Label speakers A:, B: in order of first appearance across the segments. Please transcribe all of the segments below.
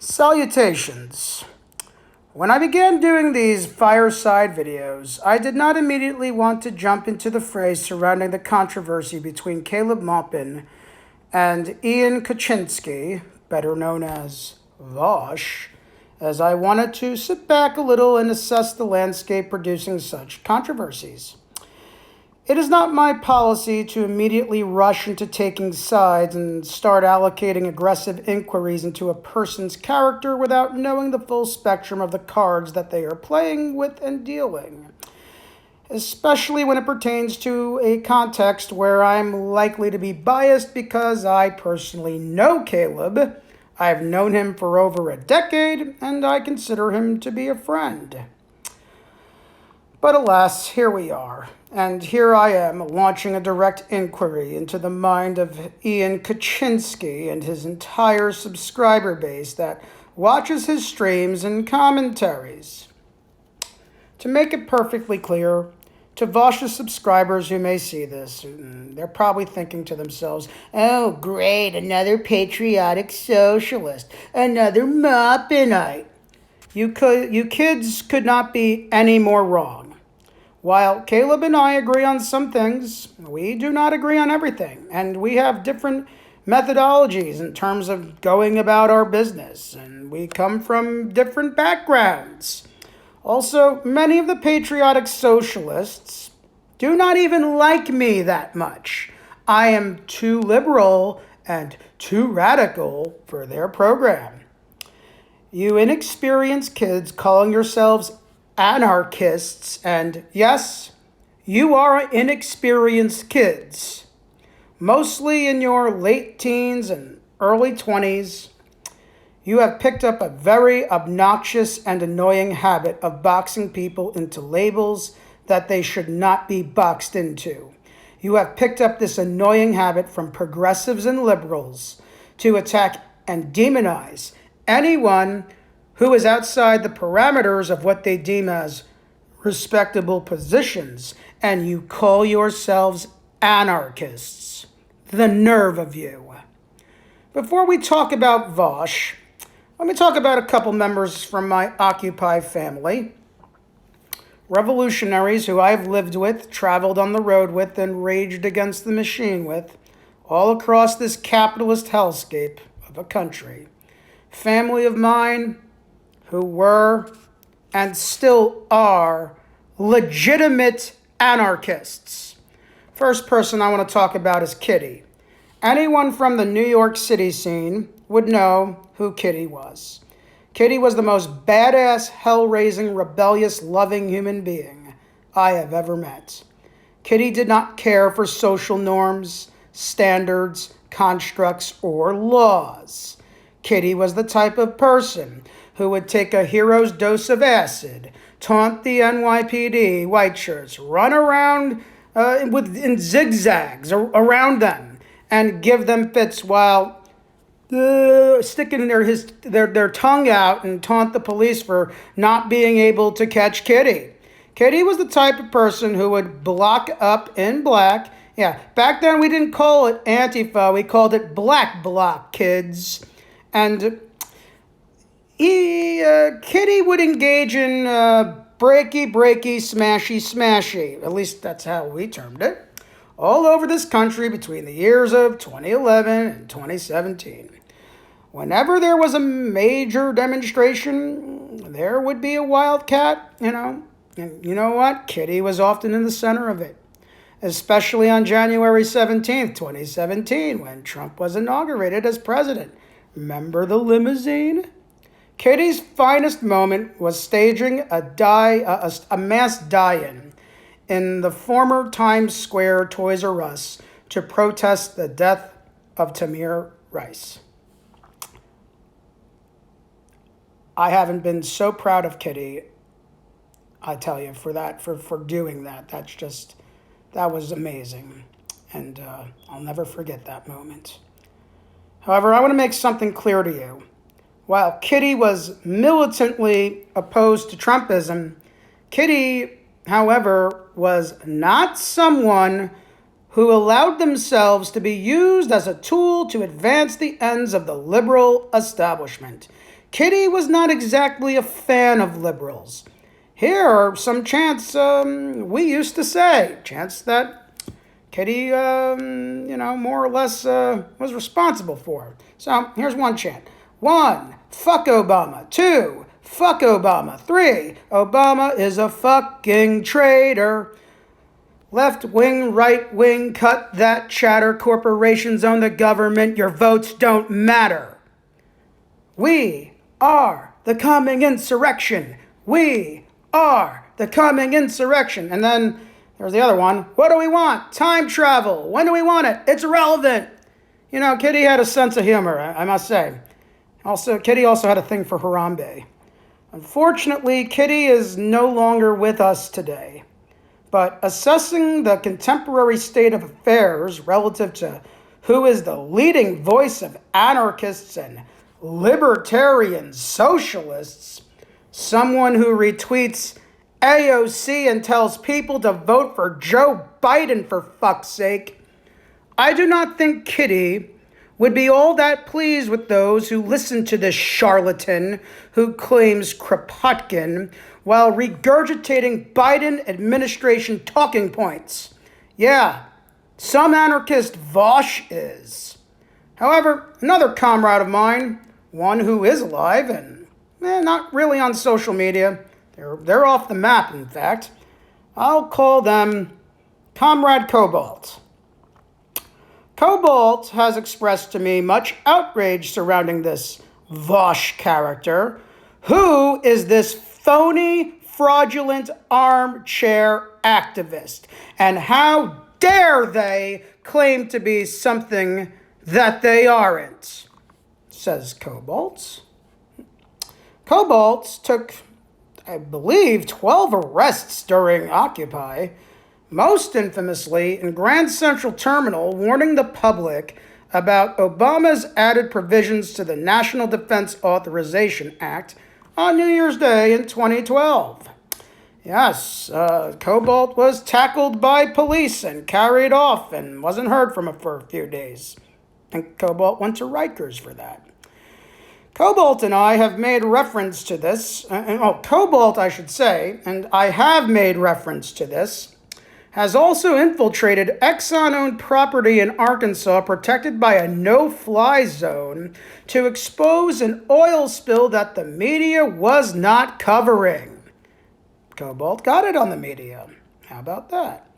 A: Salutations. When I began doing these fireside videos, I did not immediately want to jump into the fray surrounding the controversy between Caleb Maupin and Ian Kaczynski, better known as Vaush, as I wanted to sit back a little and assess the landscape producing such controversies. It is not my policy to immediately rush into taking sides and start allocating aggressive inquiries into a person's character without knowing the full spectrum of the cards that they are playing with and dealing, especially when it pertains to a context where I'm likely to be biased because I personally know Caleb. I've known him for over a decade, and I consider him to be a friend. But alas, here we are, and here I am launching a direct inquiry into the mind of Ian Kaczynski and his entire subscriber base that watches his streams and commentaries. To make it perfectly clear, to Vaush's subscribers who may see this, they're probably thinking to themselves, "Oh, great, another patriotic socialist, another Maupinite." You kids could not be any more wrong. While Caleb and I agree on some things, we do not agree on everything, and we have different methodologies in terms of going about our business, and we come from different backgrounds. Also, many of the patriotic socialists do not even like me that much. I am too liberal and too radical for their program. You inexperienced kids calling yourselves anarchists, and yes, you are inexperienced kids, mostly in your late teens and early 20s. You have picked up a very obnoxious and annoying habit of boxing people into labels that they should not be boxed into. You have picked up this annoying habit from progressives and liberals to attack and demonize anyone who is outside the parameters of what they deem as respectable positions, and you call yourselves anarchists. The nerve of you. Before we talk about Vaush, let me talk about a couple members from my Occupy family. Revolutionaries who I've lived with, traveled on the road with, and raged against the machine with, all across this capitalist hellscape of a country. Family of mine who were and still are legitimate anarchists. First person I want to talk about is Kitty. Anyone from the New York City scene would know who Kitty was. Kitty was the most badass, hell-raising, rebellious, loving human being I have ever met. Kitty did not care for social norms, standards, constructs, or laws. Kitty was the type of person who would take a hero's dose of acid, taunt the NYPD white shirts, run around in zigzags around them, and give them fits while sticking their tongue out and taunt the police for not being able to catch Kitty. Kitty was the type of person who would block up in black. Yeah, back then we didn't call it Antifa, we called it Black Bloc, kids. And Kitty would engage in breaky, smashy. At least that's how we termed it. All over this country between the years of 2011 and 2017. Whenever there was a major demonstration, there would be a wildcat, And you know what? Kitty was often in the center of it. Especially on January 17th, 2017, when Trump was inaugurated as president. Remember the limousine? Kitty's finest moment was staging a mass die-in in the former Times Square Toys R Us to protest the death of Tamir Rice. I haven't been so proud of Kitty, I tell you, for doing that. That was amazing. And I'll never forget that moment. However, I want to make something clear to you. While Kitty was militantly opposed to Trumpism, Kitty, however, was not someone who allowed themselves to be used as a tool to advance the ends of the liberal establishment. Kitty was not exactly a fan of liberals. Here are some chants we used to say, chants that Kitty, more or less was responsible for. So here's one chant. 1, fuck Obama. 2, fuck Obama. 3, Obama is a fucking traitor. Left wing, right wing, cut that chatter. Corporations own the government. Your votes don't matter. We are the coming insurrection. We are the coming insurrection. And then there's the other one. What do we want? Time travel. When do we want it? It's irrelevant. Kitty had a sense of humor, I must say. Kitty also had a thing for Harambe. Unfortunately, Kitty is no longer with us today. But assessing the contemporary state of affairs relative to who is the leading voice of anarchists and libertarian socialists, someone who retweets AOC and tells people to vote for Joe Biden for fuck's sake, I do not think Kitty would be all that pleased with those who listen to this charlatan who claims Kropotkin while regurgitating Biden administration talking points. Yeah, some anarchist Vaush is. However, another comrade of mine, one who is alive and not really on social media, they're off the map, in fact, I'll call them Comrade Cobalt. Cobalt has expressed to me much outrage surrounding this Vaush character. Who is this phony, fraudulent armchair activist? And how dare they claim to be something that they aren't? Says Cobalt. Cobalt took, I believe, 12 arrests during Occupy, most infamously in Grand Central Terminal, warning the public about Obama's added provisions to the National Defense Authorization Act on New Year's Day in 2012. Yes, Cobalt was tackled by police and carried off and wasn't heard from for a few days. I think Cobalt went to Rikers for that. Cobalt and I have made reference to this. Cobalt, I should say, and I have made reference to this, has also infiltrated Exxon-owned property in Arkansas protected by a no-fly zone to expose an oil spill that the media was not covering. Cobalt got it on the media. How about that?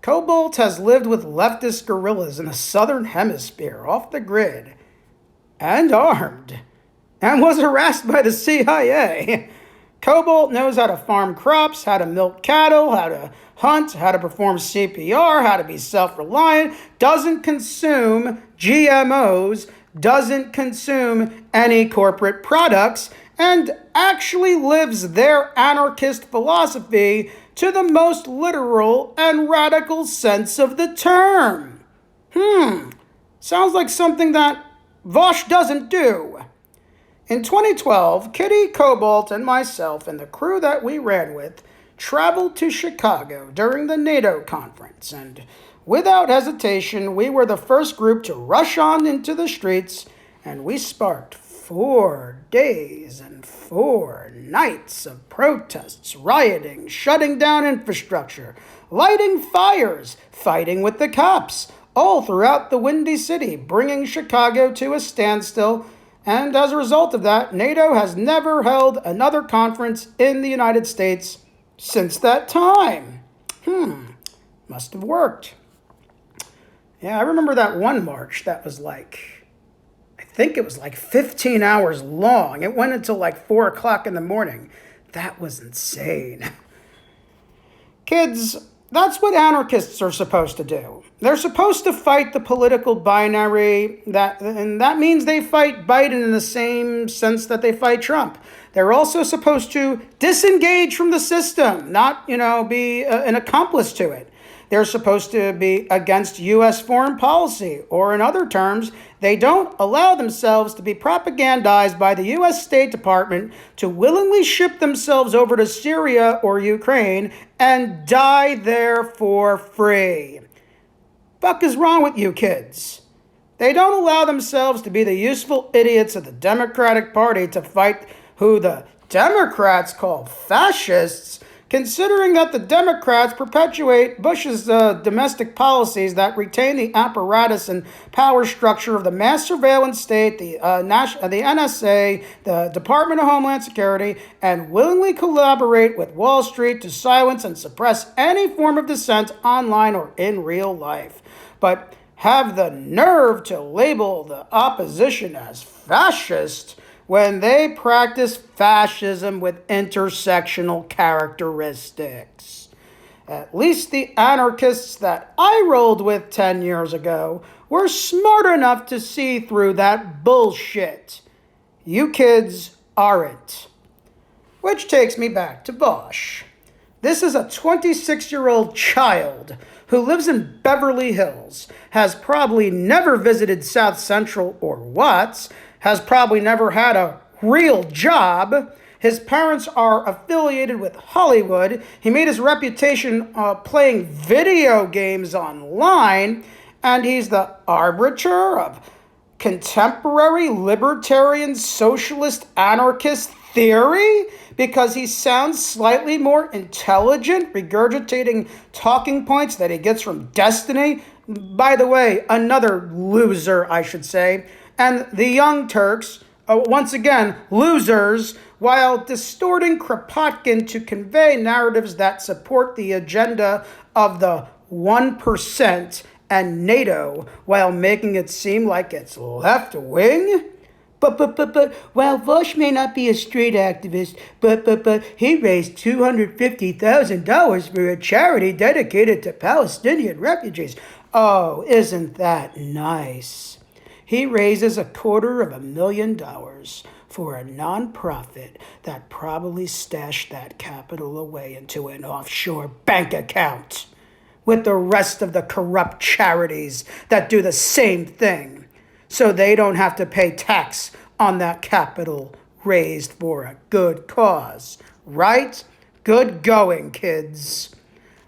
A: Cobalt has lived with leftist guerrillas in the southern hemisphere, off the grid, and armed, and was harassed by the CIA. Cobalt knows how to farm crops, how to milk cattle, how to hunt, how to perform CPR, how to be self-reliant, doesn't consume GMOs, doesn't consume any corporate products, and actually lives their anarchist philosophy to the most literal and radical sense of the term. Sounds like something that Vaush doesn't do. In 2012, Kitty, Cobalt, and myself and the crew that we ran with traveled to Chicago during the NATO conference, and without hesitation, we were the first group to rush on into the streets, and we sparked 4 days and 4 nights of protests, rioting, shutting down infrastructure, lighting fires, fighting with the cops, all throughout the Windy City, bringing Chicago to a standstill. And as a result of that, NATO has never held another conference in the United States since that time. Must have worked. Yeah, I remember that one march that was I think it was 15 hours long. It went until 4 o'clock in the morning. That was insane. Kids, that's what anarchists are supposed to do. They're supposed to fight the political binary, and that means they fight Biden in the same sense that they fight Trump. They're also supposed to disengage from the system, not, be an accomplice to it. They're supposed to be against U.S. foreign policy, or in other terms, they don't allow themselves to be propagandized by the U.S. State Department to willingly ship themselves over to Syria or Ukraine and die there for free. Fuck is wrong with you kids? They don't allow themselves to be the useful idiots of the Democratic Party to fight who the Democrats call fascists, considering that the Democrats perpetuate Bush's domestic policies that retain the apparatus and power structure of the mass surveillance state, the NSA, the Department of Homeland Security, and willingly collaborate with Wall Street to silence and suppress any form of dissent online or in real life. But have the nerve to label the opposition as fascist when they practice fascism with intersectional characteristics. At least the anarchists that I rolled with 10 years ago were smart enough to see through that bullshit. You kids aren't. Which takes me back to Vaush. This is a 26-year-old child who lives in Beverly Hills, has probably never visited South Central or Watts, has probably never had a real job. His parents are affiliated with Hollywood. He made his reputation playing video games online, and he's the arbiter of contemporary libertarian socialist anarchist theory because he sounds slightly more intelligent, regurgitating talking points that he gets from Destiny. By the way, another loser, I should say. And the Young Turks, once again, losers, while distorting Kropotkin to convey narratives that support the agenda of the 1% and NATO, while making it seem like it's left-wing. But, while Vaush may not be a straight activist, but he raised $250,000 for a charity dedicated to Palestinian refugees. Oh, isn't that nice? He raises $250,000 for a nonprofit that probably stashed that capital away into an offshore bank account with the rest of the corrupt charities that do the same thing, so they don't have to pay tax on that capital raised for a good cause. Right? Good going, kids.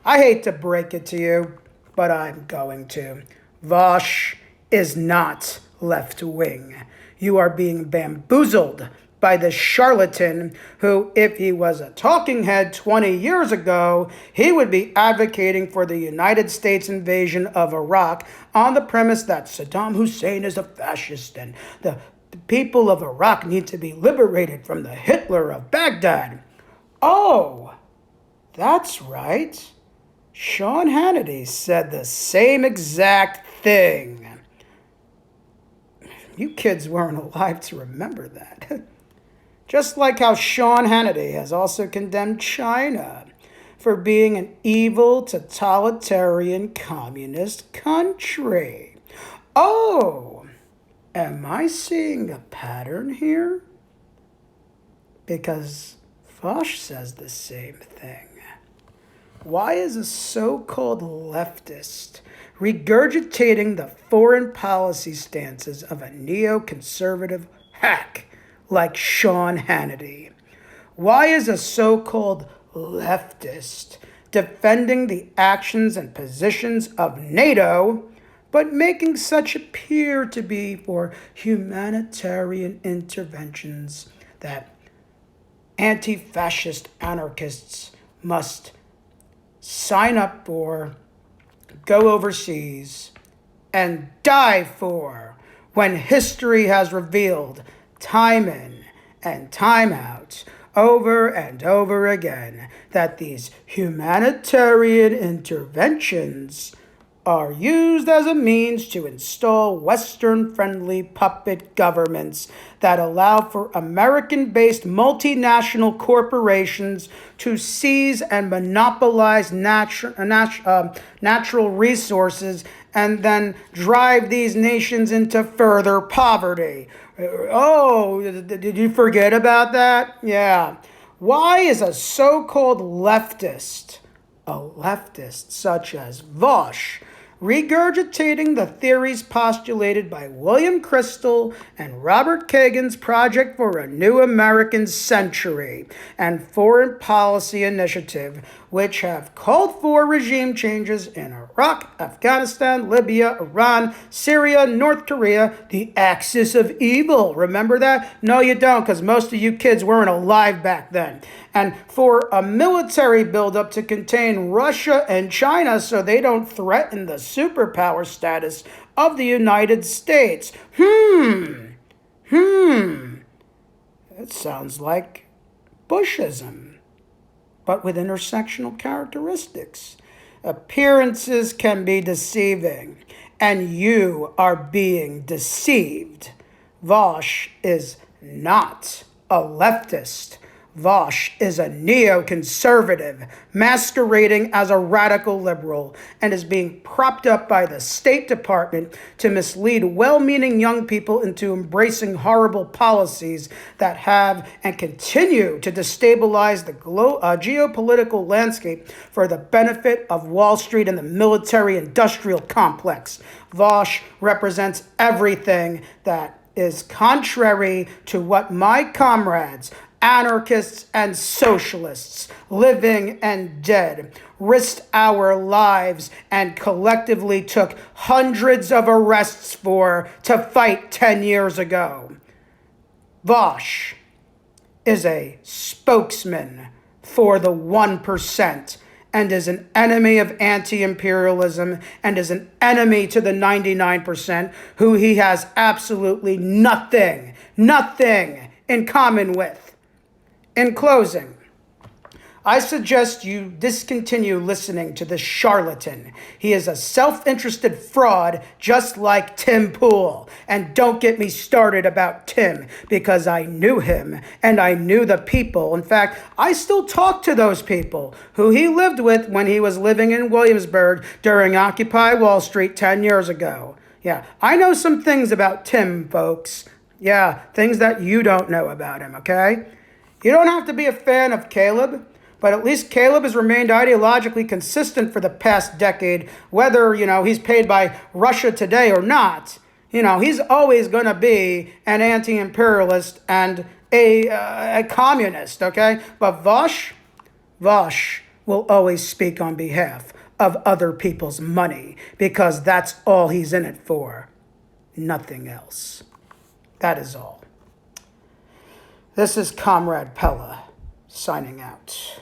A: I hate to break it to you, but I'm going to. Vaush is not left-wing. You are being bamboozled by this charlatan who, if he was a talking head 20 years ago, he would be advocating for the United States invasion of Iraq on the premise that Saddam Hussein is a fascist and the people of Iraq need to be liberated from the Hitler of Baghdad. Oh, that's right. Sean Hannity said the same exact thing. You kids weren't alive to remember that. Just like how Sean Hannity has also condemned China for being an evil, totalitarian, communist country. Oh, am I seeing a pattern here? Because Vaush says the same thing. Why is a so-called leftist regurgitating the foreign policy stances of a neoconservative hack like Sean Hannity? Why is a so-called leftist defending the actions and positions of NATO, but making such appear to be for humanitarian interventions that anti-fascist anarchists must sign up for, go overseas, and die for, when history has revealed time in and time out, over and over again, that these humanitarian interventions are used as a means to install Western-friendly puppet governments that allow for American-based multinational corporations to seize and monopolize natural resources and then drive these nations into further poverty. Oh, did you forget about that? Yeah. Why is a so-called leftist, a leftist such as Vaush, regurgitating the theories postulated by William Crystal and Robert Kagan's Project for a New American Century and Foreign Policy Initiative, which have called for regime changes in Iraq, Afghanistan, Libya, Iran, Syria, North Korea, the axis of evil. Remember that? No, you don't, because most of you kids weren't alive back then. And for a military buildup to contain Russia and China so they don't threaten the superpower status of the United States. It sounds like Bushism, but with intersectional characteristics. Appearances can be deceiving, and you are being deceived. Vaush is not a leftist. Vaush is a neoconservative masquerading as a radical liberal and is being propped up by the State Department to mislead well-meaning young people into embracing horrible policies that have and continue to destabilize the geopolitical landscape for the benefit of Wall Street and the military-industrial complex. Vaush represents everything that is contrary to what my comrades, anarchists and socialists, living and dead, risked our lives and collectively took hundreds of arrests to fight 10 years ago. Vaush is a spokesman for the 1% and is an enemy of anti-imperialism and is an enemy to the 99% who he has absolutely nothing in common with. In closing, I suggest you discontinue listening to this charlatan. He is a self-interested fraud just like Tim Pool. And don't get me started about Tim, because I knew him and I knew the people. In fact, I still talk to those people who he lived with when he was living in Williamsburg during Occupy Wall Street 10 years ago. Yeah, I know some things about Tim, folks. Yeah, things that you don't know about him, okay? You don't have to be a fan of Caleb, but at least Caleb has remained ideologically consistent for the past decade, whether, he's paid by Russia today or not. He's always going to be an anti-imperialist and a communist, okay? But Vaush will always speak on behalf of other people's money because that's all he's in it for. Nothing else. That is all. This is Comrade Pella, signing out.